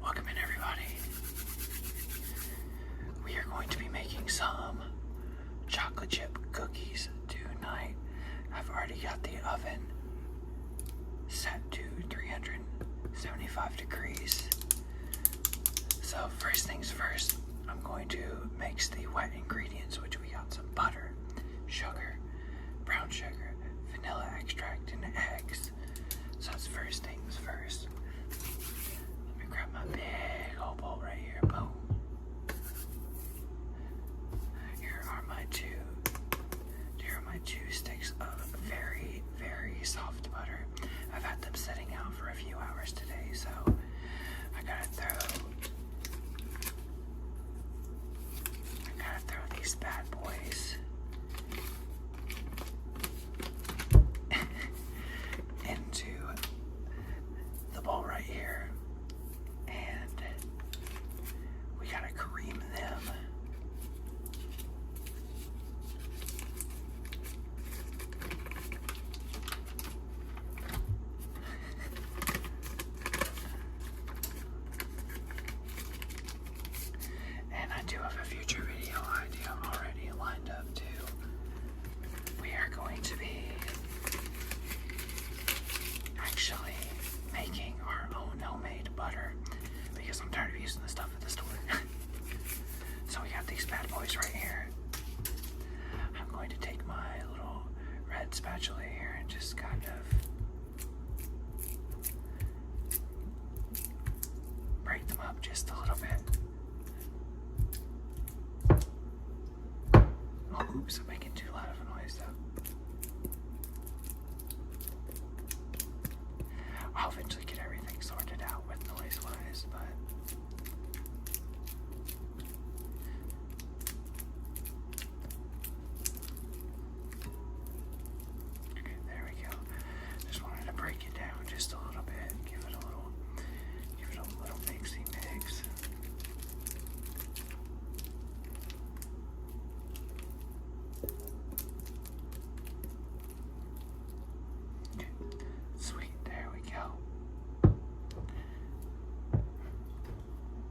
Welcome in, everybody. We are going to be making some chocolate chip cookies tonight. I've already got the oven set to 375 degrees. So first things first, I'm going to mix the wet ingredients, which we got some butter, sugar, brown sugar, vanilla extract, and eggs. So that's first things first. Let me grab my big old bowl right here. Boom. Here are my two sticks of very, very soft butter. I've had them sitting out for a few hours today, so I gotta throw these bad boys into the bowl right here, and we gotta cream them. And I do have a future video idea already lined up too. We are going to be actually making our own homemade butter because I'm tired of using the stuff at the store. So we got these bad boys right here. I'm going to take my little red spatula here and just kind of break them up just a little bit. Oh, oops, I'm making too loud of a noise though. I'll eventually get everything sorted out with noise-wise, but okay, there we go. Just wanted to break it down just a little bit, give it a little mixy mix. Okay, sweet, there we go.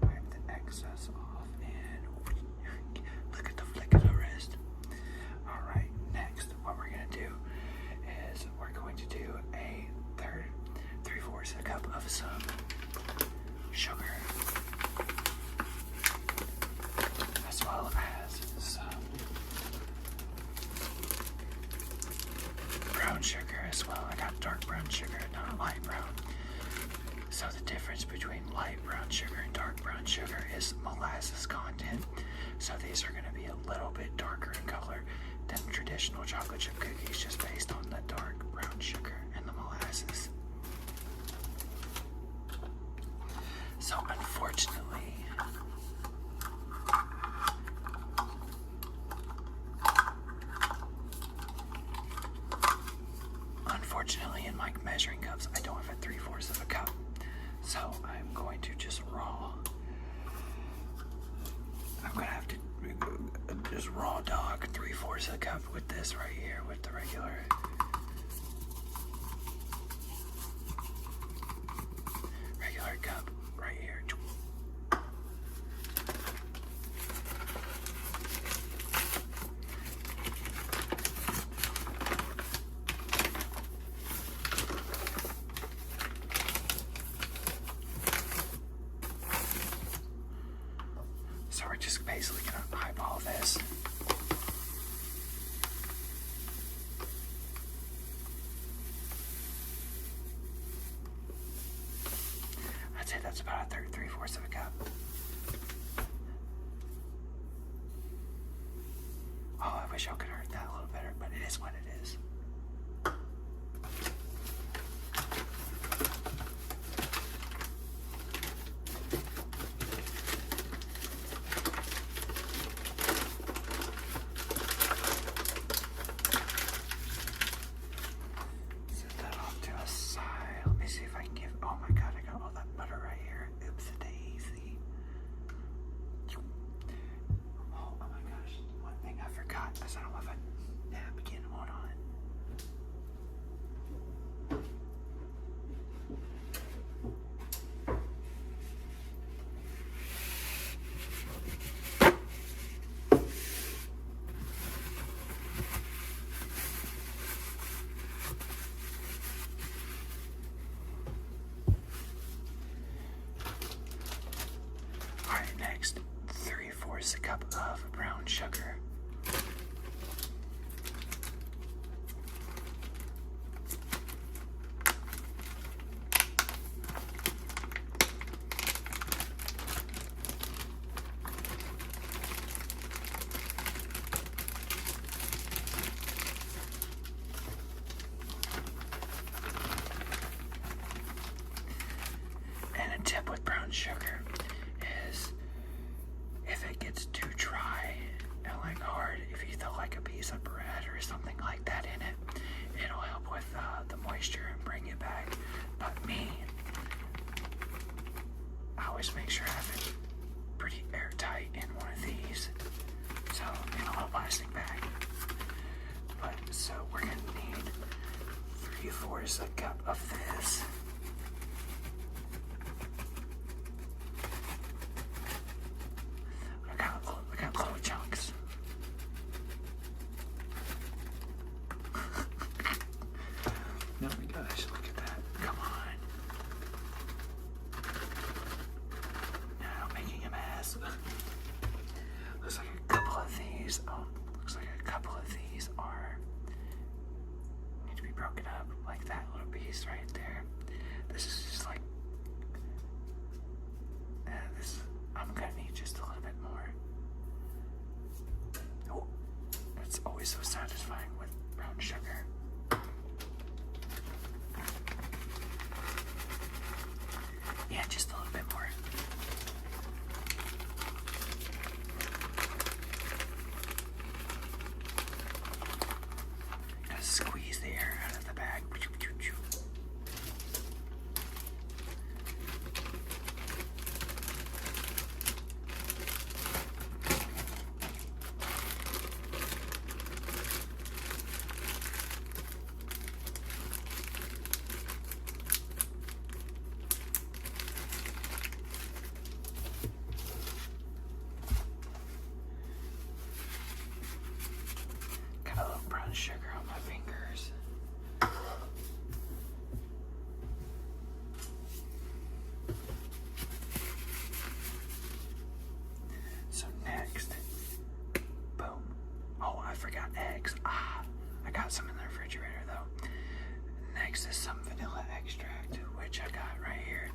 Wipe the excess off and look at the flick of the wrist. Alright, next what we're going to do is we're going to do a 3/4 cup of some sugar, as well as some brown sugar as well. I got dark brown sugar, not light brown. So the difference between light brown sugar and dark brown sugar is molasses content. So these are going to be a little bit darker in color than traditional chocolate chip cookies, just based on the dark brown sugar and the molasses. So unfortunately in my measuring cups, I don't have a 3/4 of a cup. So I'm going to just I'm going to have to just raw dog 3/4 of a cup with this right here, with the regular cup right here. So we're just basically gonna eyeball this. I'd say that's about a 3/4 of a cup. Oh, I wish y'all could have heard that a little better, but it is what it is. Set that off to a side. Let me see if I can give. Oh my god, I got all that butter right here. Oops, daisy. Oh my gosh. One thing I forgot is I don't have 3/4 a cup of brown sugar. And a tip with brown sugar is if it gets too dry and like hard, if you throw like a piece of bread or something like that in it, it'll help with the moisture and bring it back. But me, I always make sure I have it pretty airtight in one of these, so in a little plastic bag. But so we're gonna need 3/4 a cup of this. I got little chunks. Oh my gosh, look at that. Come on. Now making a mess. Looks like a couple of these. Oh, looks like a couple of these are need to be broken up, like that little piece right there. This is just like this. I'm gonna need just a little bit more. Oh, that's always so satisfying with brown sugar. Yeah, just a little bit more. Gotta squeeze the air out of the bag. Got a little brown sugar on my fingers. So next, boom. Oh, I forgot eggs. I got some in the refrigerator though. Next is some vanilla extract, which I got right here.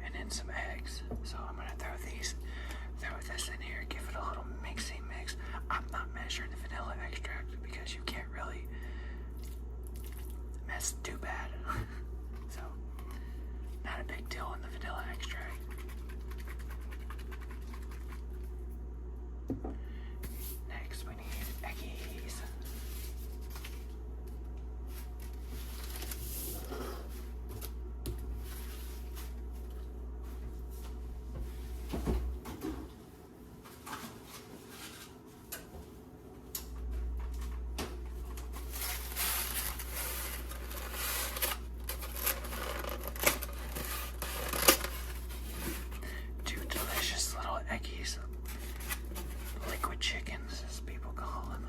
And then some eggs. So I'm gonna throw this in here, give it a little mixy mix. I'm not measuring the vanilla extract because you can't really mess too bad. So, not a big deal on the vanilla extract. Next, we need eggies. Two delicious little eggies. Liquid chickens, as people call them.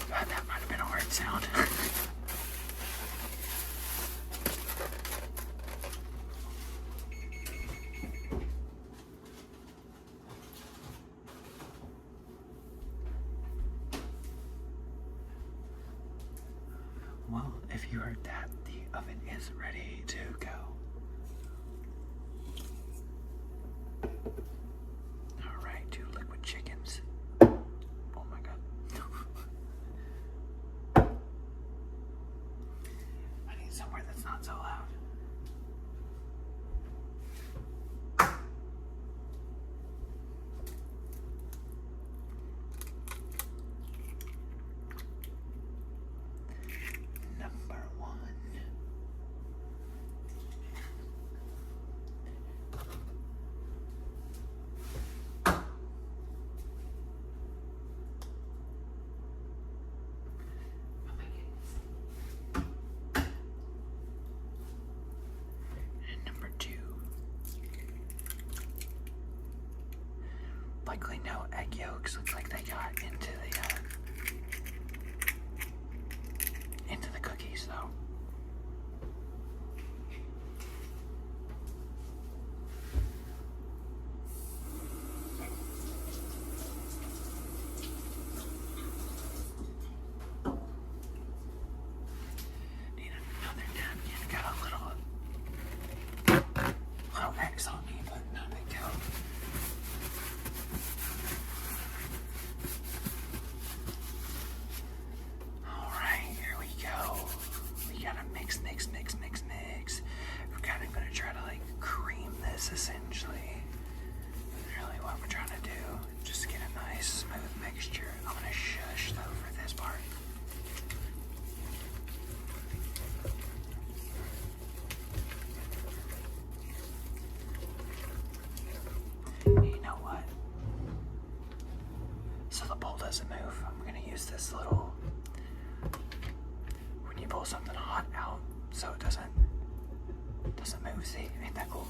That might have been a hard sound. Well, if you heard that, the oven is ready to go. Alright, 2 liquid chickens. Oh my god. I need somewhere that's not so loud. Number 1. likely no egg yolks. Looks like they got into the cookies though. Need another napkin. Got a little X on me, but no big deal. Alright, here we go. We gotta mix. We're kinda gonna try to like cream this essentially. Really what we're trying to do. Just get a nice smooth mixture. I'm gonna shush though for this part. You know what? So the bowl doesn't move. I'm gonna use this little, when you pull something hot out so it doesn't move. See, ain't that cool?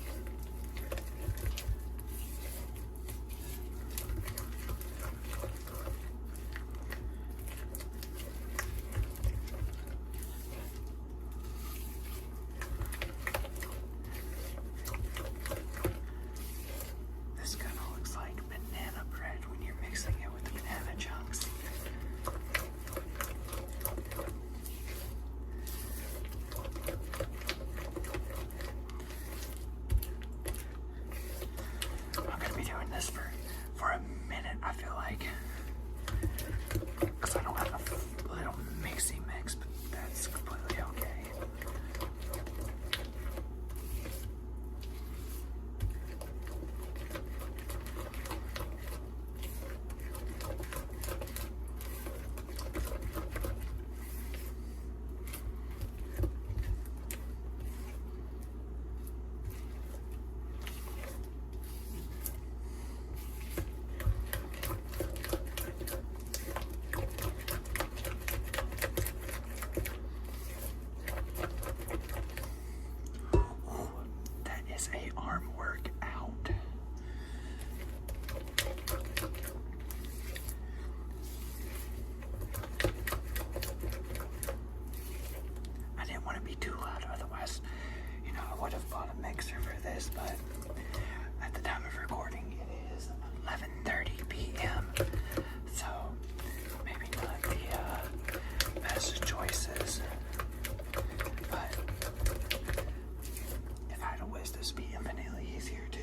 This kind of looks like banana bread when you're mixing it with the banana chunks. I'm gonna be doing this for a minute, I feel like, because I don't have a little mixy mix, but that's completely okay. A arm workout. I didn't want to be too loud, otherwise, I would have bought a mixer for this, but at the time of recording, it is 11:30 p.m., so maybe not the best choices, but if I had a whiz, this would be infinitely easier too.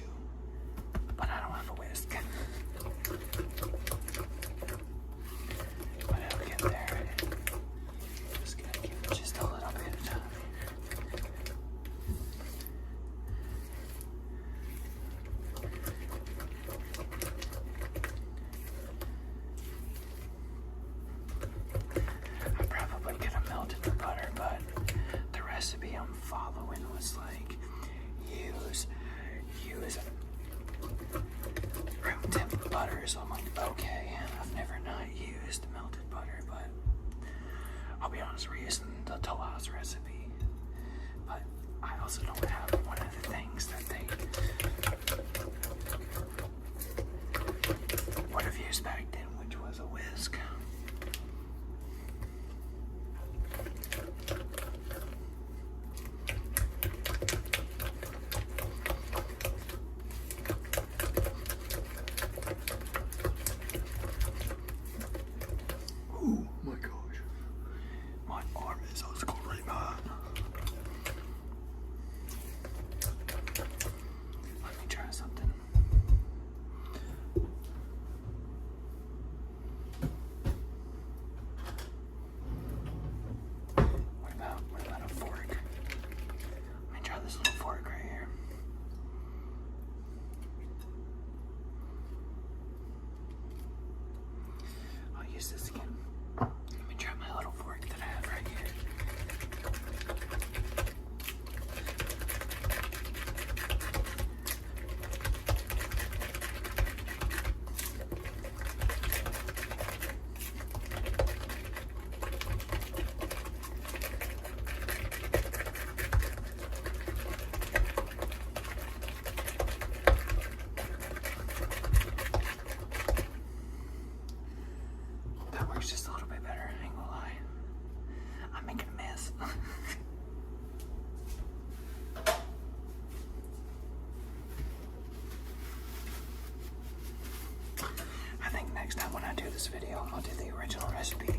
this video, I'll do the original recipe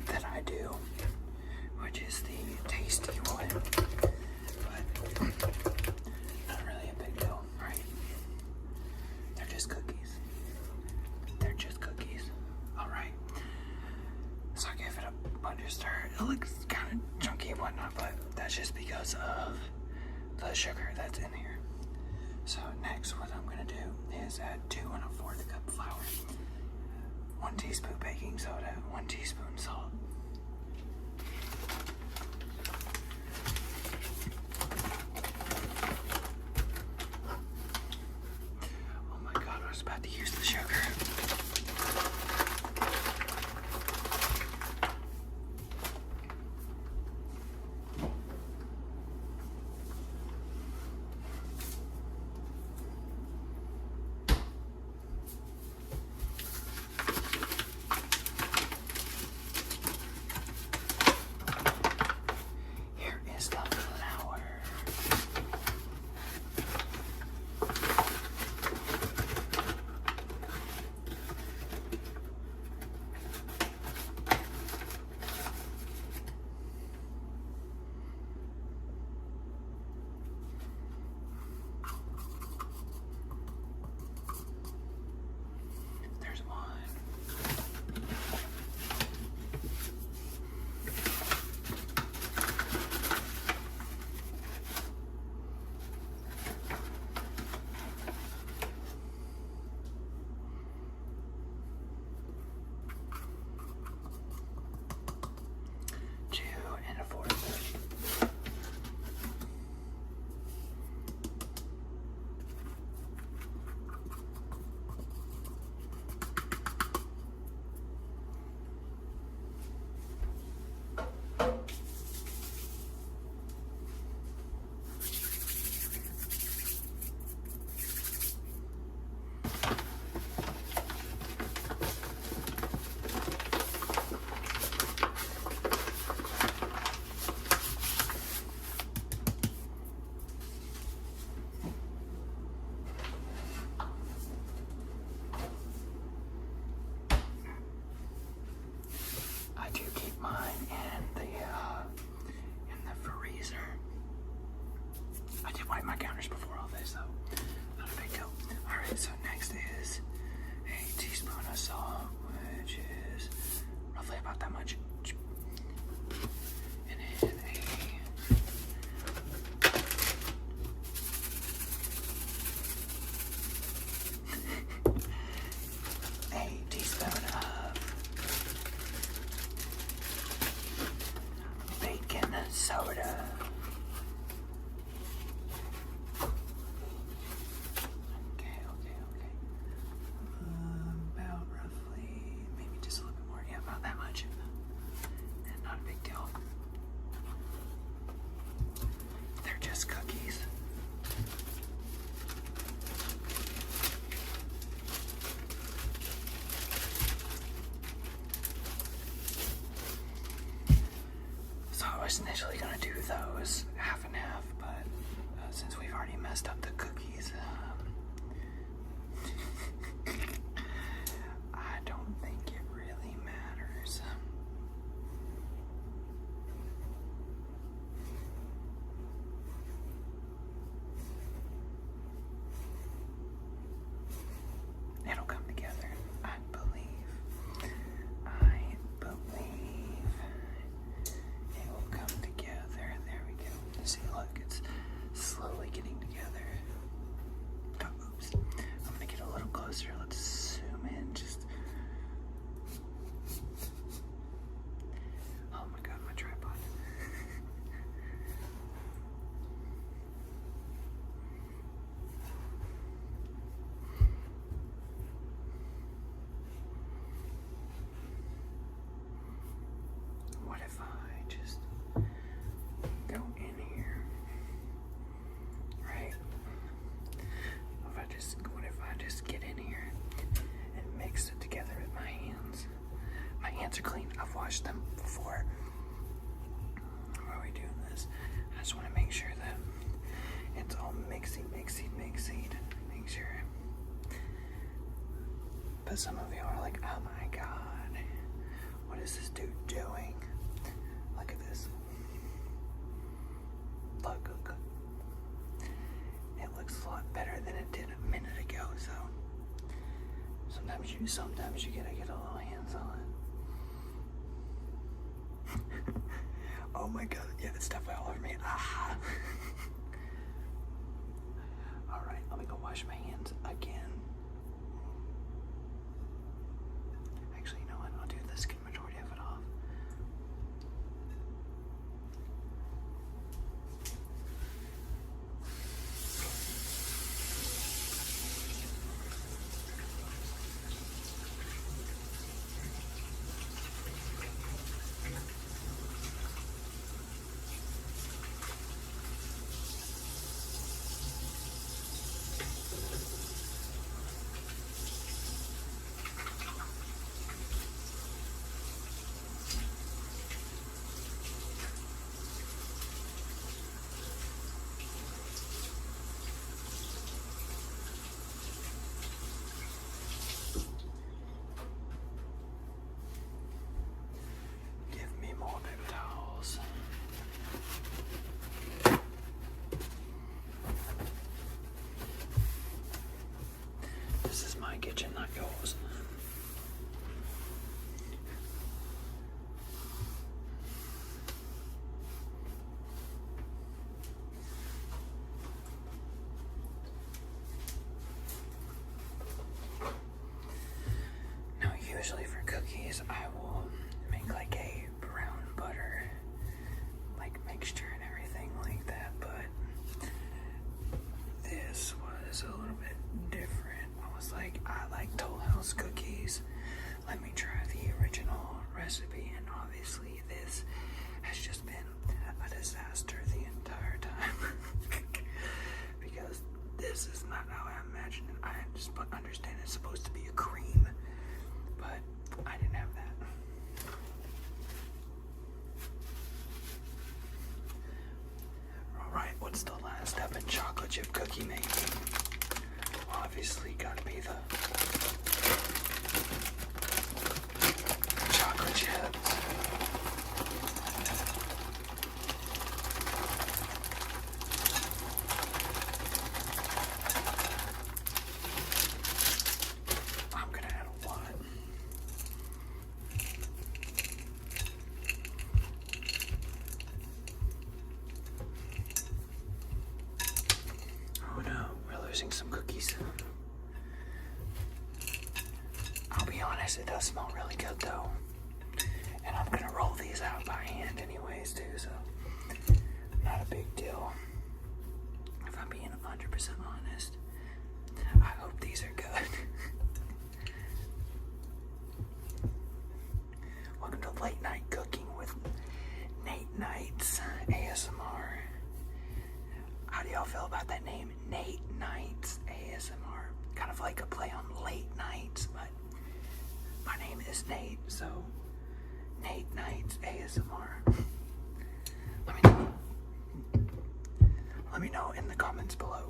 that I do, which is the tasty one. But not really a big deal, right? They're just cookies. They're just cookies. Alright. So I gave it a bunch of stir. It looks kind of chunky and whatnot, but that's just because of the sugar that's in here. So next, what I'm gonna do is add 2 1/4 cup flour, 1 teaspoon baking soda, 1 teaspoon salt. Oh my God, I was about to use the sugar. My counters before all this, though. Not a big deal. Alright, so next is a teaspoon of salt, which is roughly about that much. And then a teaspoon of baking soda. I was initially going to do those half and half, but since we've already messed up the cookies, I don't think it really matters. It'll come together, I believe. See, look, it's slowly getting together. Oh, oops. I'm gonna get a little closer. Let's zoom in just. Oh my God, my tripod. What if I just go in here, right? What if I just get in here and mix it together with my hands? My hands are clean. I've washed them before. Why are we doing this? I just want to make sure that it's all mixy. Make sure. But some of you are like, oh my god, what is this dude doing? Look at this. Look. It looks a lot better than it did a minute ago, so sometimes you gotta get a little hands on it. Oh my god, yeah, it's definitely all over me. Ah. Alright, let me go wash my hands again. Actually, you know what? I'll do the skin majority of it off. Kitchen, not yours. Now, usually for cookies, I will make like a brown butter, like mixture and everything like that, but this was a little bit different. Like, I like Toll House cookies. Let me try the original recipe, and obviously this has just been a disaster the entire time. Because this is not how I imagined it. I just understand it's supposed to be a cream, but I didn't have that. Alright, what's the last step in chocolate chip cookie making? Obviously gotta be the chocolate chips. I'm gonna add a lot. Oh no, we're losing some cookies. I'll be honest, it does smell really good though. And I'm gonna roll these out by hand anyways too, so not a big deal. If I'm being 100% honest, I hope these are good. Welcome to Late Night Cooking with Nate Nights ASMR. How do y'all feel about that name, Nate Nights ASMR? Kind of like a play on late nights, but my name is Nate, so Nate Nights ASMR. Let me know in the comments below.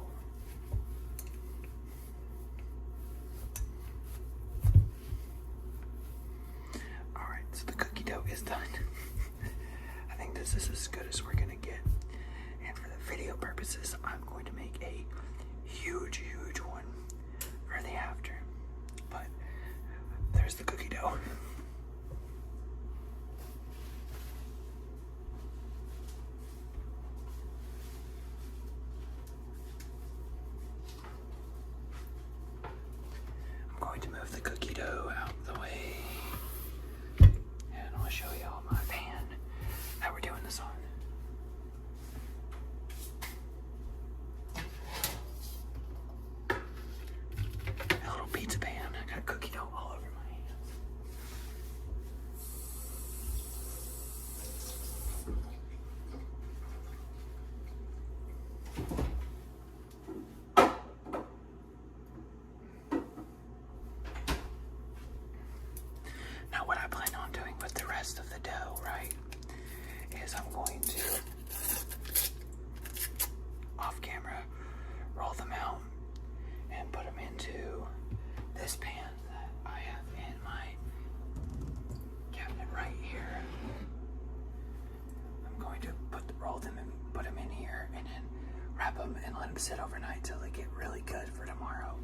Alright, so the cookie dough is done. I think this is as good as we're gonna get. And for the video purposes, I'm going to make a huge one for the after. But there's the cookie dough. I'm going to move the cookie dough out of the way. And I'll show y'all my pan that we're doing this on. A little pizza pan. I got cookie dough all over my hands. Now what I plan on doing with the rest of the dough, right, is I'm going to, off camera, roll them out and put them into this pan that I sit overnight till they get really good for tomorrow.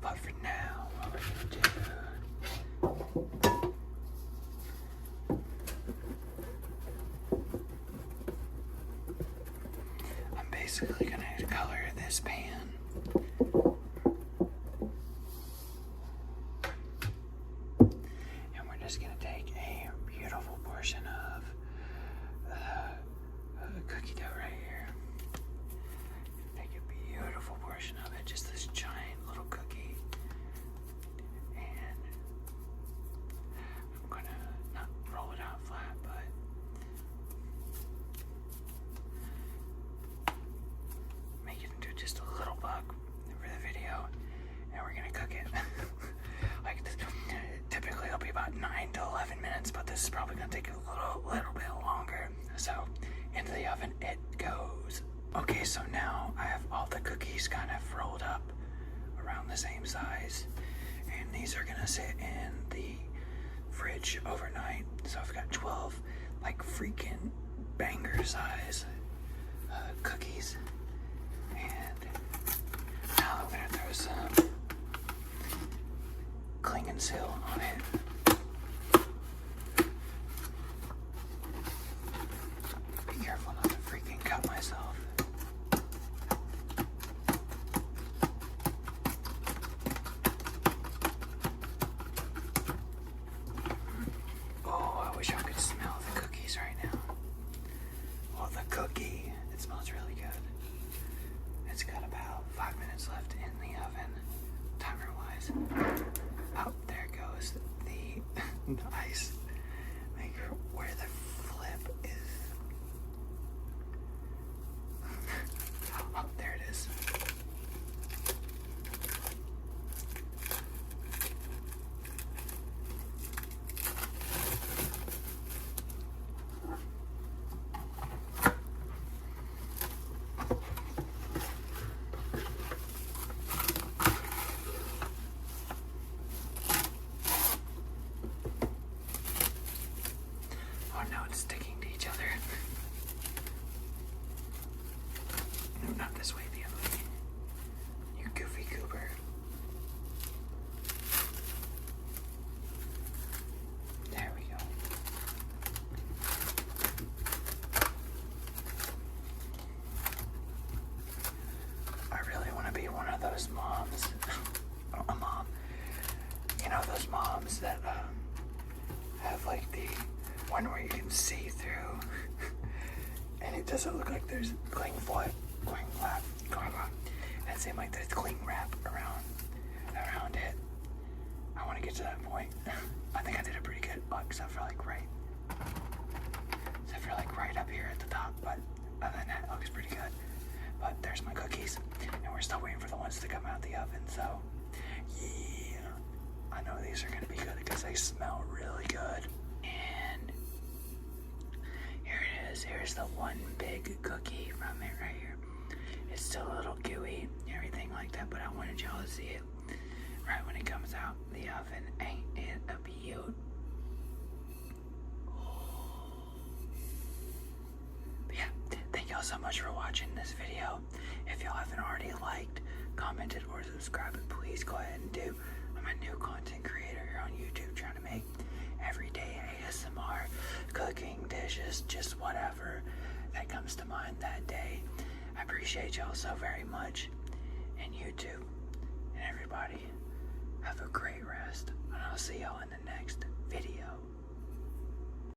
But for now, what we're gonna do, I'm basically gonna color this pan. And we're just gonna take a beautiful portion of cookie dough right here. Take a beautiful portion of it, just this giant little cookie. And I'm gonna not roll it out flat, but make it into just a little bug for the video, and we're gonna cook it. Like this, typically it'll be about 9 to 11 minutes, but this is probably gonna take a little bit longer. So into the oven it goes. Okay, so now I have all the cookies kind of rolled up around the same size, and these are gonna sit in the fridge overnight. So I've got 12 like freaking banger size cookies, and now I'm gonna throw some cling and seal on it. Be careful not to freaking cut myself. Oh, I wish I could smell the cookies right now. Well, the cookie, it smells really good. It's got about 5 minutes left in the oven, timer-wise. Oh, there goes the ice maker where the flip is. Oh, there it is. Oh no, it's sticking to each other. No, not this way, the other way. You goofy goober. There we go. I really want to be one of those moms. A mom. You know those moms that have like the one where you can see through and it doesn't look like there's cling wrap, and same like there's cling wrap around it. I want to get to that point. I think I did it pretty good, except for like right up here at the top, but other than that, it looks pretty good. But there's my cookies, and we're still waiting for the ones to come out of the oven, so yeah, I know these are gonna be good because they smell really good. And here it is. Here's the one big cookie from it right here. It's still a little gooey, everything like that, but I wanted y'all to see it right when it comes out the oven. Ain't it a beaut? But yeah, thank y'all so much for watching this video. If y'all haven't already liked, commented, or subscribed, please go ahead and do. I'm a new content creator here on YouTube trying to make everyday ASMR, cooking, dishes, just whatever that comes to mind that day. I appreciate y'all so very much. And YouTube and everybody, have a great rest. And I'll see y'all in the next